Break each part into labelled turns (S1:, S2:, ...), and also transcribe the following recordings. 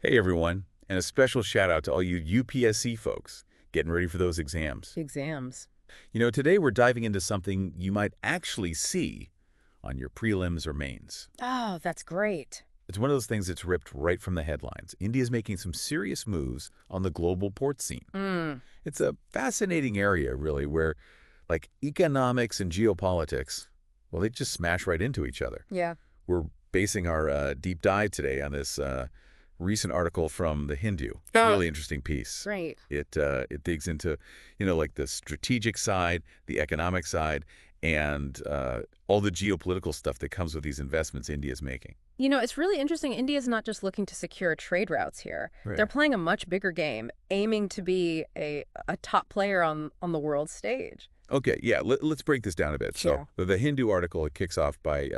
S1: Hey everyone, and a special shout out to all you UPSC folks getting ready for those exams.
S2: Exams.
S1: Today we're diving into something you might actually see on your prelims or mains.
S2: Oh, that's great.
S1: It's one of those things that's ripped right from the headlines. India's making some serious moves on the global port scene.
S2: Mm,
S1: It's a fascinating area, really, where like economics and geopolitics, well, they just smash right into each other.
S2: yeah,
S1: We're basing our deep dive today on this recent article from the Hindu.
S2: Oh,
S1: Really interesting piece.
S2: great.
S1: It digs into, like the strategic side, the economic side, and all the geopolitical stuff that comes with these investments India's making.
S2: It's really interesting. India's not just looking to secure trade routes here.
S1: Right.
S2: They're playing a much bigger game, aiming to be a top player on the world stage.
S1: Okay, yeah, let's break this down a bit. So
S2: Sure.
S1: the Hindu article, it kicks off by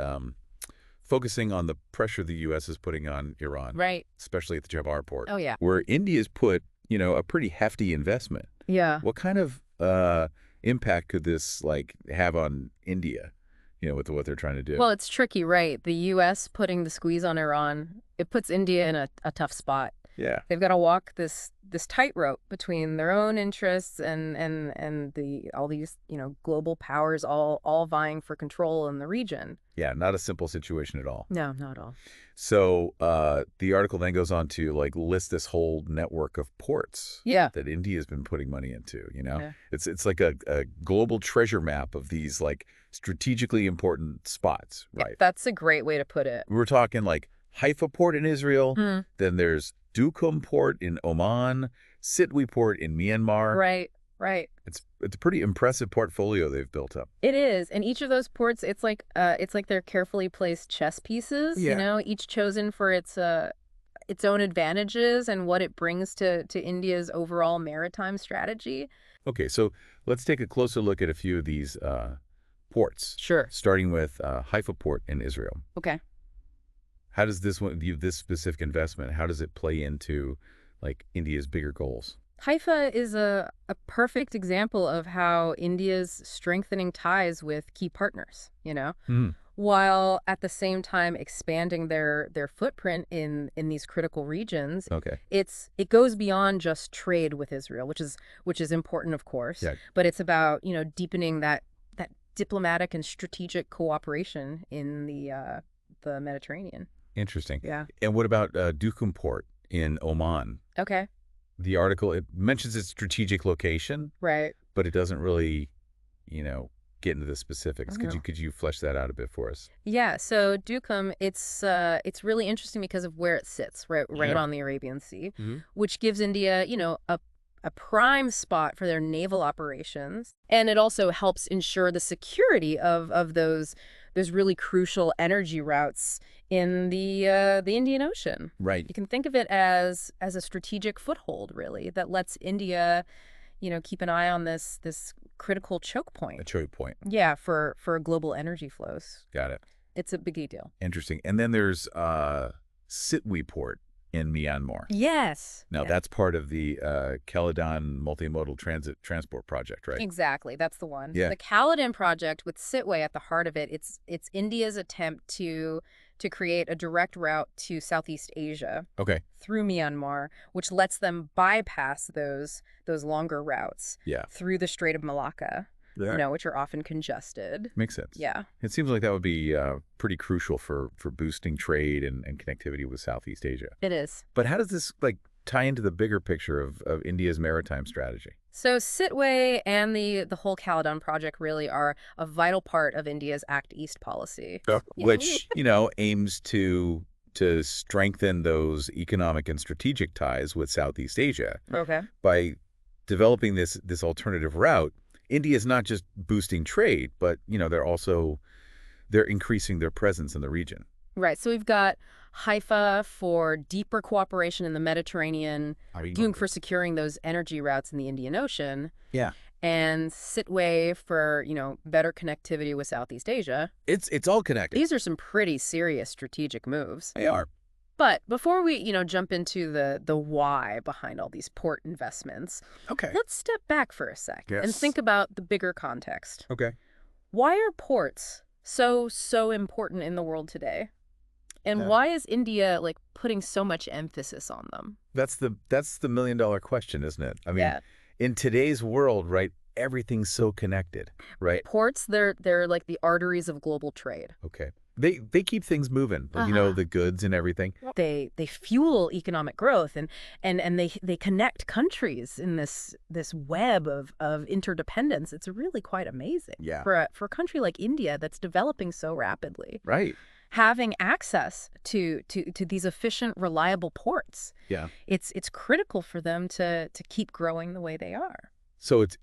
S1: focusing on the pressure the U.S. is putting on Iran,
S2: Right.
S1: especially at the Chabahar port,
S2: Oh, yeah.
S1: where India's put, a pretty hefty investment.
S2: Yeah.
S1: What kind of impact could this have on India, with what they're trying to do?
S2: Well, it's tricky, right? The U.S. putting the squeeze on Iran, it puts India in a tough spot.
S1: Yeah,
S2: They've got to walk this tightrope between their own interests and the all these global powers all vying for control in the region.
S1: yeah, not a simple situation at all.
S2: No, not at all.
S1: So the article then goes on to list this whole network of ports
S2: Yeah.
S1: that India's been putting money into.
S2: Yeah.
S1: It's like a global treasure map of these strategically important spots,
S2: Yeah,
S1: right?
S2: that's a great way to put it.
S1: We're talking like Haifa port in Israel,
S2: Hmm.
S1: then there's Duqm port in Oman, Sittwe port in Myanmar.
S2: Right, right.
S1: It's a pretty impressive portfolio they've built up.
S2: It is, and each of those ports, it's like they're carefully placed chess pieces.
S1: Yeah.
S2: Each chosen for its own advantages and what it brings to India's overall maritime strategy.
S1: Okay, so let's take a closer look at a few of these ports,
S2: Sure.
S1: starting with Haifa port in Israel.
S2: Okay.
S1: How does this specific investment, how does it play into India's bigger goals?
S2: Haifa is a perfect example of how India's strengthening ties with key partners,
S1: Hmm.
S2: while at the same time expanding their footprint in these critical regions.
S1: Okay.
S2: It goes beyond just trade with Israel, which is important, of course,
S1: Yeah.
S2: but it's about, deepening that diplomatic and strategic cooperation in the Mediterranean.
S1: Interesting.
S2: Yeah.
S1: And what about Duqm port in Oman?
S2: Okay.
S1: The article, it mentions its strategic location,
S2: Right.
S1: but it doesn't really, get into the specifics.
S2: No.
S1: Could you flesh that out a bit for us?
S2: Yeah, so Duqm, it's really interesting because of where it sits, right
S1: Yeah.
S2: on the Arabian Sea,
S1: Hmm.
S2: which gives India, a prime spot for their naval operations, and it also helps ensure the security of those really crucial energy routes in the Indian Ocean.
S1: Right.
S2: You can think of it as a strategic foothold, really, that lets India, keep an eye on this critical choke
S1: A
S2: point.
S1: choke point.
S2: Yeah, for global energy flows.
S1: Got it.
S2: It's a big deal.
S1: Interesting. And then there's Sittwe port in Myanmar.
S2: Yes.
S1: Now,
S2: Yeah.
S1: that's part of the Caledon multimodal transport project, right?
S2: Exactly. That's the one.
S1: Yeah.
S2: The Caledon project with Sittwe at the heart of it, it's India's attempt to create a direct route to Southeast Asia
S1: Okay.
S2: through Myanmar, which lets them bypass those longer routes
S1: Yeah.
S2: through the Strait of Malacca,
S1: Yeah.
S2: which are often congested.
S1: Makes sense.
S2: Yeah.
S1: It seems like that would be pretty crucial for boosting trade and connectivity with Southeast Asia.
S2: It is.
S1: But how does this tie into the bigger picture of India's maritime strategy?
S2: So Sittwe and the whole Caledon project really are a vital part of India's Act East policy. Yeah.
S1: Which, aims to strengthen those economic and strategic ties with Southeast Asia.
S2: Okay.
S1: By developing this alternative route, India is not just boosting trade, but they're increasing their presence in the region.
S2: Right. So we've got Haifa for deeper cooperation in the Mediterranean, Duqm for securing those energy routes in the Indian Ocean,
S1: Yeah.
S2: and Sittwe for, better connectivity with Southeast Asia.
S1: It's all connected.
S2: These are some pretty serious strategic moves.
S1: They are.
S2: But before we, jump into the why behind all these port investments,
S1: Okay.
S2: let's step back for a sec and
S1: Yes.
S2: think about the bigger context.
S1: Okay.
S2: Why are ports so important in the world today? And why is India like putting so much emphasis on them?
S1: That's the million-dollar question, isn't it? I mean,
S2: Yeah.
S1: in today's world, right, everything's so connected, right?
S2: Ports, they're like the arteries of global trade.
S1: Okay. They keep things moving, like, the goods and everything.
S2: They fuel economic growth and they connect countries in this web of interdependence. It's really quite amazing.
S1: Yeah.
S2: For a country like India that's developing so rapidly.
S1: Right.
S2: Having access to these efficient, reliable ports.
S1: Yeah.
S2: It's critical for them to keep growing the way they are.
S1: So it's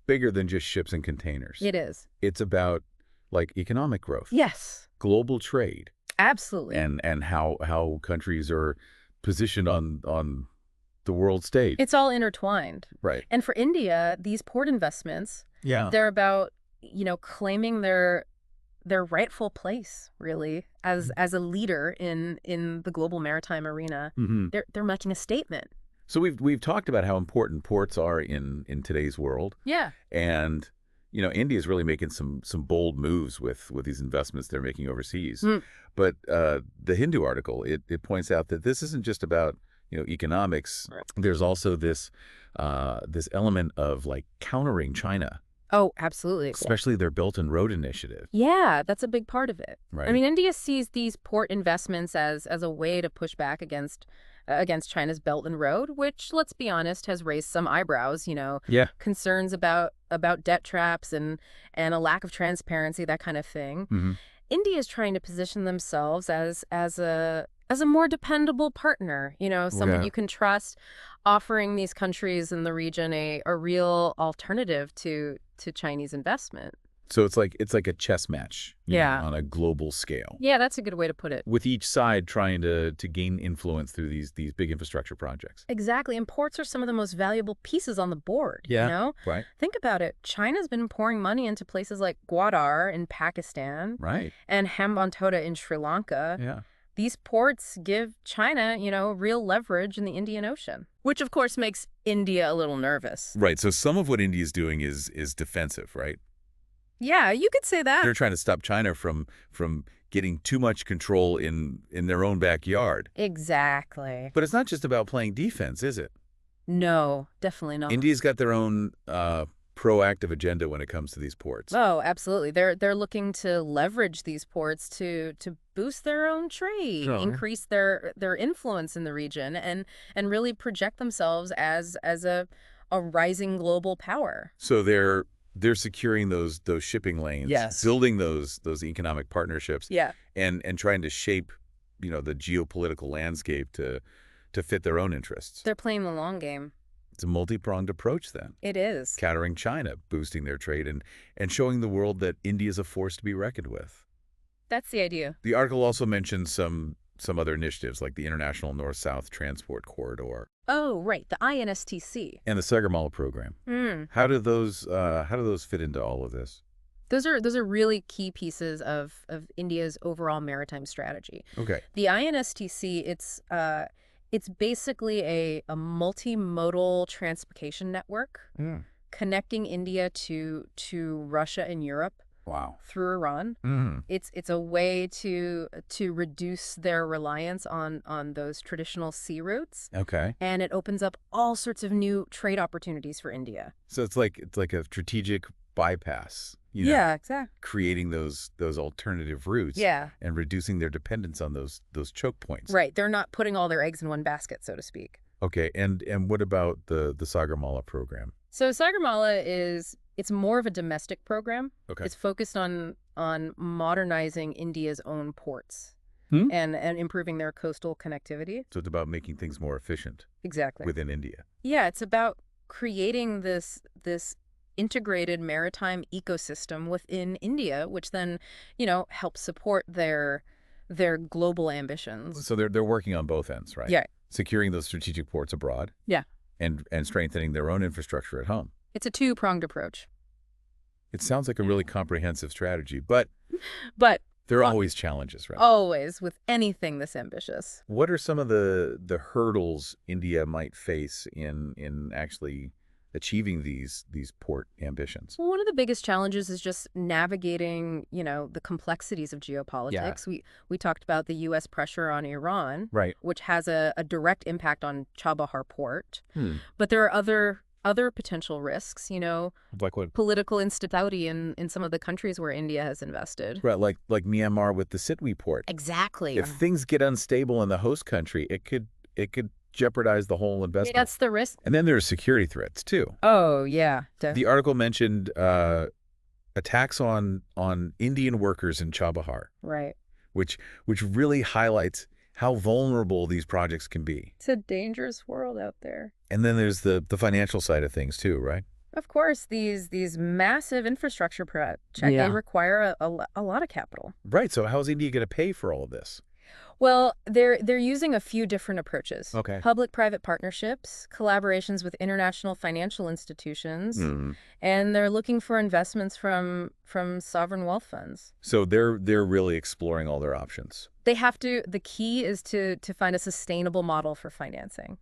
S1: bigger than just ships and containers.
S2: It is.
S1: It's about like economic growth.
S2: Yes.
S1: Global trade.
S2: Absolutely.
S1: And how countries are positioned on the world stage.
S2: It's all intertwined.
S1: Right.
S2: And for India, these port investments,
S1: Yeah.
S2: they're about, claiming their rightful place, really, as a leader in the global maritime arena.
S1: Mm-hmm.
S2: They're making a statement.
S1: So we've talked about how important ports are in today's world.
S2: Yeah.
S1: And India is really making some bold moves with these investments they're making overseas. But the Hindu article, it points out that this isn't just about economics.
S2: Right.
S1: There's also this element of like countering China,
S2: Oh, absolutely.
S1: especially their Belt and Road Initiative.
S2: Yeah, that's a big part of it.
S1: Right.
S2: I mean, India sees these port investments as a way to push back against China's Belt and Road, which, let's be honest, has raised some eyebrows,
S1: Yeah.
S2: concerns about debt traps and a lack of transparency, that kind of thing.
S1: Mm-hmm.
S2: India is trying to position themselves as a more dependable partner, someone
S1: Yeah.
S2: you can trust, offering these countries in the region a real alternative to Chinese investment.
S1: So it's like a chess match,
S2: Yeah.
S1: on a global scale,
S2: Yeah, that's a good way to put it.
S1: with each side trying to gain influence through these big infrastructure projects.
S2: Exactly. And ports are some of the most valuable pieces on the board,
S1: Right.
S2: Think about it. China's been pouring money into places like Gwadar in Pakistan
S1: Right.
S2: and Hambantota in Sri Lanka.
S1: Yeah.
S2: These ports give China, real leverage in the Indian Ocean, which of course makes India a little nervous.
S1: Right. So some of what India's doing is defensive, right?
S2: Yeah, you could say that.
S1: They're trying to stop China from getting too much control in their own backyard.
S2: Exactly.
S1: But it's not just about playing defense, is it?
S2: No, definitely not.
S1: India's got their own proactive agenda when it comes to these ports.
S2: Oh, absolutely. They're looking to leverage these ports to boost their own trade,
S1: Sure.
S2: increase their influence in the region, and really project themselves as a rising global power.
S1: So they're securing those shipping lanes,
S2: Yes.
S1: building those economic partnerships,
S2: Yeah.
S1: and trying to shape, the geopolitical landscape to fit their own interests.
S2: They're playing the long game.
S1: It's a multi-pronged approach then.
S2: It is.
S1: Countering China, boosting their trade, and showing the world that India is a force to be reckoned with.
S2: That's the idea.
S1: The article also mentions some other initiatives like the International North-South Transport Corridor
S2: Oh, right. The INSTC.
S1: and the Sagarmala program. How do those fit into all of this?
S2: Those are really key pieces of India's overall maritime strategy.
S1: Okay.
S2: The INSTC, it's basically a multimodal transportation network connecting India to Russia and Europe
S1: Wow.
S2: through Iran.
S1: Mm-hmm.
S2: It's a way to reduce their reliance on those traditional sea routes,
S1: Okay.
S2: and it opens up all sorts of new trade opportunities for India.
S1: So it's like a strategic bypass.
S2: Exactly.
S1: Creating those alternative routes.
S2: Yeah.
S1: And reducing their dependence on those choke points.
S2: Right. They're not putting all their eggs in one basket, so to speak.
S1: Okay. And what about the Sagarmala program?
S2: So Sagarmala it's more of a domestic program.
S1: Okay.
S2: It's focused on modernizing India's own ports and improving their coastal connectivity.
S1: So it's about making things more efficient
S2: Exactly.
S1: within India.
S2: Yeah, it's about creating this integrated maritime ecosystem within India, which then, helps support their global ambitions.
S1: So they're working on both ends, right?
S2: Yeah.
S1: Securing those strategic ports abroad.
S2: Yeah.
S1: And strengthening their own infrastructure at home.
S2: It's a two-pronged approach.
S1: It sounds like a really comprehensive strategy, but
S2: But
S1: there are always challenges, right?
S2: always with anything this ambitious.
S1: What are some of the hurdles India might face in actually achieving these port ambitions?
S2: Well, one of the biggest challenges is just navigating, the complexities of geopolitics. We talked about the U.S. pressure on Iran,
S1: Right.
S2: which has a direct impact on Chabahar port.
S1: Hmm.
S2: But there are other potential risks,
S1: Like what?
S2: political instability in some of the countries where India has invested.
S1: Right, like Myanmar with the Sittwe port.
S2: Exactly.
S1: If things get unstable in the host country, it could jeopardize the whole investment.
S2: That's the risk.
S1: And then there's security threats too.
S2: Oh, yeah.
S1: The article mentioned attacks on Indian workers in Chabahar,
S2: Right.
S1: which really highlights how vulnerable these projects can be.
S2: It's a dangerous world out there.
S1: And then there's the financial side of things too, right?
S2: Of course, these massive infrastructure projects, they require a lot of capital.
S1: Right. So how's India going to pay for all of this?
S2: Well, they're using a few different approaches.
S1: Okay.
S2: Public-private partnerships, collaborations with international financial institutions,
S1: Mm-hmm.
S2: and they're looking for investments from sovereign wealth funds.
S1: So they're really exploring all their options.
S2: They have to. The key is to find a sustainable model for financing.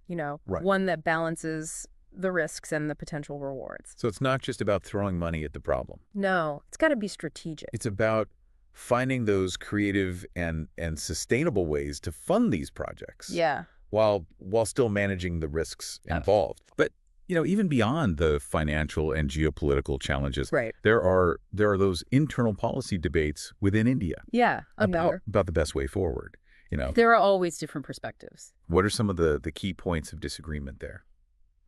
S1: Right.
S2: One that balances the risks and the potential rewards.
S1: So it's not just about throwing money at the problem.
S2: No, it's got to be strategic.
S1: It's about finding those creative and sustainable ways to fund these projects.
S2: Yeah.
S1: While still managing the risks involved. But even beyond the financial and geopolitical challenges,
S2: Right.
S1: there are those internal policy debates within India
S2: Yeah.
S1: about the best way forward.
S2: There are always different perspectives.
S1: What are some of the key points of disagreement there?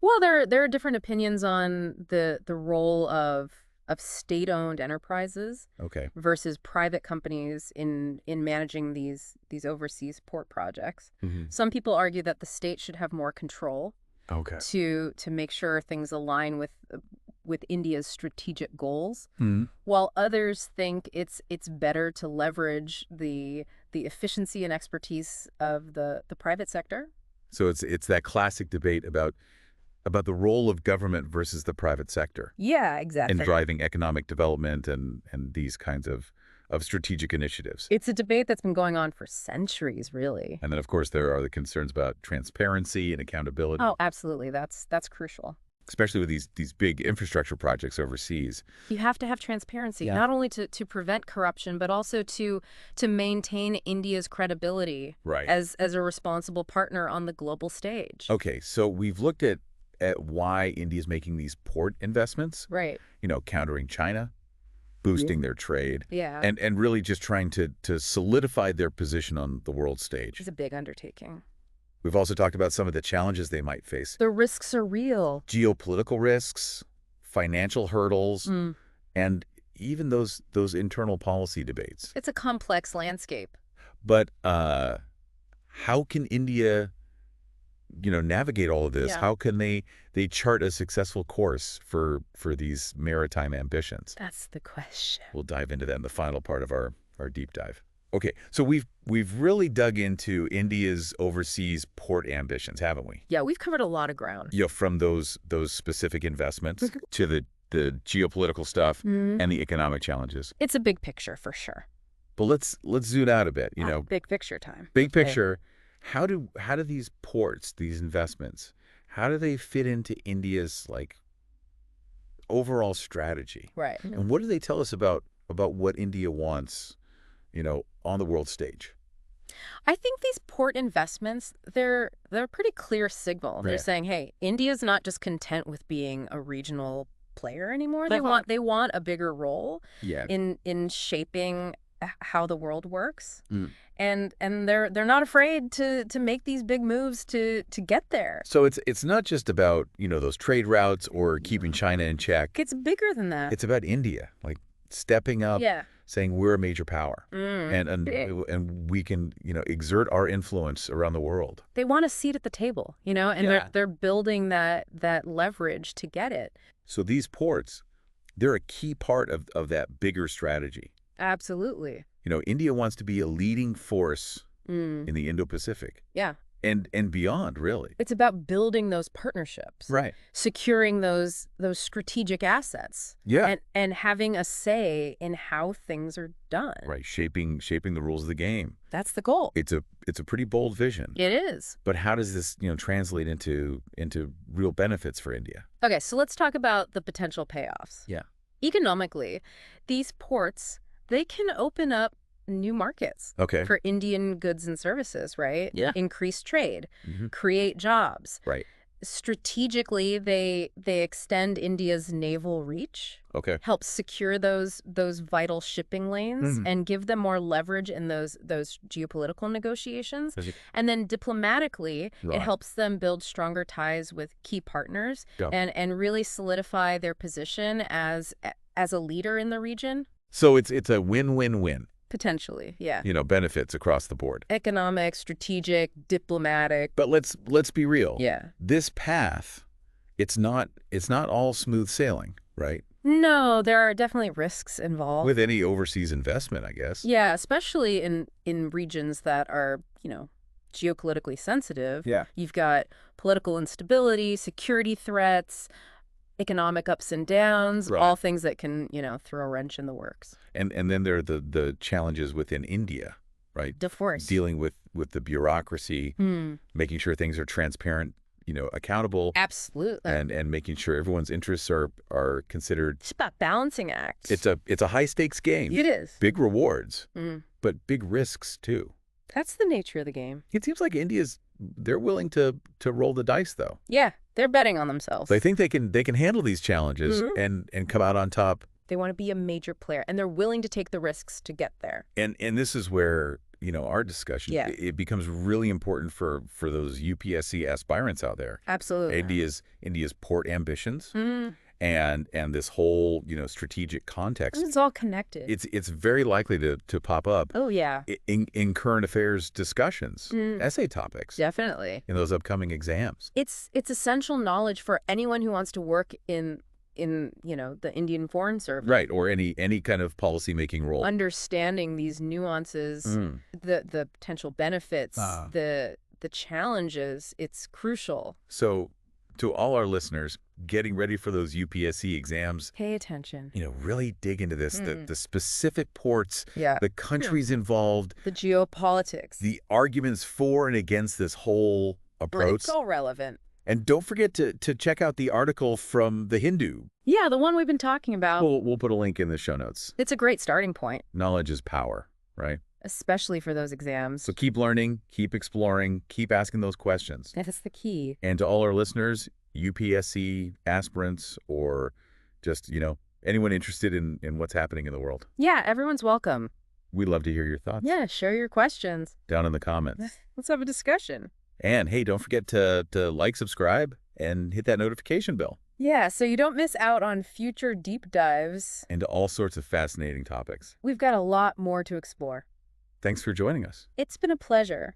S2: Well, there are different opinions on the role of state-owned enterprises
S1: Okay.
S2: versus private companies in managing these overseas port projects.
S1: Mm-hmm.
S2: Some people argue that the state should have more control
S1: Okay.
S2: to make sure things align with India's strategic goals,
S1: Mm-hmm.
S2: while others think it's better to leverage the efficiency and expertise of the private sector.
S1: So it's that classic debate about the role of government versus the private sector
S2: Yeah, exactly.
S1: in driving economic development and these kinds of strategic initiatives.
S2: It's a debate that's been going on for centuries, really.
S1: And then, of course, there are the concerns about transparency and accountability,
S2: Oh, absolutely. That's crucial.
S1: especially with these big infrastructure projects overseas.
S2: You have to have transparency,
S1: Yeah.
S2: not only to prevent corruption, but also to maintain India's credibility
S1: Right.
S2: as a responsible partner on the global stage.
S1: Okay, so we've looked at why India's making these port investments,
S2: Right.
S1: countering China, boosting their trade,
S2: Yeah.
S1: and really just trying to solidify their position on the world stage.
S2: It's a big undertaking.
S1: We've also talked about some of the challenges they might face.
S2: The risks are real.
S1: Geopolitical risks, financial hurdles, and even those internal policy debates.
S2: It's a complex landscape.
S1: But how can India, navigate all of this?
S2: Yeah.
S1: How can they chart a successful course for these maritime ambitions?
S2: That's the question.
S1: We'll dive into that in the final part of our deep dive. Okay, so we've really dug into India's overseas port ambitions, haven't we?
S2: Yeah, we've covered a lot of ground.
S1: From those specific investments to the geopolitical stuff and the economic challenges.
S2: It's a big picture for sure.
S1: But let's zoom out a bit.
S2: Big picture time.
S1: Big picture. How do these ports, these investments, how do they fit into India's overall strategy?
S2: Right.
S1: And what do they tell us about what India wants, on the world stage?
S2: I think these port investments, they're a pretty clear signal.
S1: Yeah.
S2: They're saying, hey, India's not just content with being a regional player anymore.
S1: But-
S2: They want a bigger role
S1: Yeah.
S2: in shaping how the world works.
S1: Mm.
S2: And they're not afraid to make these big moves to get there.
S1: So it's not just about, those trade routes or keeping China in check.
S2: It's bigger than that.
S1: It's about India, stepping up,
S2: Yeah.
S1: saying we're a major power,
S2: Big.
S1: and we can, exert our influence around the world.
S2: They want a seat at the table, and
S1: Yeah.
S2: they're building that leverage to get it.
S1: So these ports, they're a key part of that bigger strategy.
S2: Absolutely.
S1: India wants to be a leading force in the Indo-Pacific.
S2: Yeah.
S1: And beyond, really.
S2: It's about building those partnerships.
S1: Right.
S2: Securing those strategic assets.
S1: Yeah.
S2: And having a say in how things are done.
S1: Right. Shaping the rules of the game.
S2: That's the goal.
S1: It's a pretty bold vision.
S2: It is.
S1: But how does this, translate into real benefits for India?
S2: Okay, so let's talk about the potential payoffs.
S1: Yeah.
S2: Economically, these ports, they can open up new markets for Indian goods and services, right?
S1: Yeah.
S2: Increase trade, create jobs.
S1: Right.
S2: Strategically, they extend India's naval reach, help secure those vital shipping lanes, and give them more leverage in those geopolitical negotiations. And then diplomatically, it helps them build stronger ties with key partners and really solidify their position as a leader in the region.
S1: So it's a win-win-win.
S2: Potentially, yeah.
S1: Benefits across the board.
S2: Economic, strategic, diplomatic.
S1: But let's be real.
S2: Yeah.
S1: This path, it's not all smooth sailing, right?
S2: No, there are definitely risks involved.
S1: With any overseas investment, I guess.
S2: Yeah, especially in regions that are, geopolitically sensitive.
S1: Yeah.
S2: You've got political instability, security threats, economic ups and downs, all things that can, throw a wrench in the works.
S1: And then there are the challenges within India, right?
S2: Of course.
S1: Dealing with the bureaucracy, making sure things are transparent, accountable.
S2: Absolutely.
S1: And making sure everyone's interests are considered.
S2: It's about balancing act.
S1: It's a high stakes game.
S2: It is.
S1: Big rewards, but big risks too.
S2: That's the nature of the game.
S1: It seems like they're willing to roll the dice, though.
S2: Yeah, they're betting on themselves.
S1: They think they can handle these challenges and come out on top.
S2: They want to be a major player, and they're willing to take the risks to get there.
S1: And this is where, our discussion, it becomes really important for those UPSC aspirants out there.
S2: Absolutely.
S1: India's port ambitions and this whole, strategic context.
S2: It's all connected.
S1: It's very likely to pop up.
S2: Oh, yeah.
S1: In current affairs discussions, essay topics.
S2: Definitely.
S1: In those upcoming exams.
S2: It's essential knowledge for anyone who wants to work in the Indian Foreign Service.
S1: Right, or any kind of policy-making role.
S2: Understanding these nuances, the potential benefits, the challenges, it's crucial.
S1: So, to all our listeners, getting ready for those UPSC exams,
S2: pay attention.
S1: Really dig into this, the specific ports,
S2: the
S1: countries involved,
S2: the geopolitics,
S1: the arguments for and against this whole approach.
S2: It's all relevant.
S1: And don't forget to check out the article from The Hindu.
S2: Yeah, the one we've been talking about.
S1: We'll put a link in the show notes.
S2: It's a great starting point.
S1: Knowledge is power, right?
S2: Especially for those exams.
S1: So keep learning, keep exploring, keep asking those questions.
S2: That's the key.
S1: And to all our listeners, UPSC aspirants, or just, anyone interested in what's happening in the world.
S2: Yeah, everyone's welcome.
S1: We'd love to hear your thoughts.
S2: Yeah, share your questions.
S1: Down in the comments.
S2: Let's have a discussion.
S1: And hey, don't forget to like, subscribe, and hit that notification bell.
S2: Yeah, so you don't miss out on future deep dives.
S1: Into all sorts of fascinating topics.
S2: We've got a lot more to explore.
S1: Thanks for joining us.
S2: It's been a pleasure.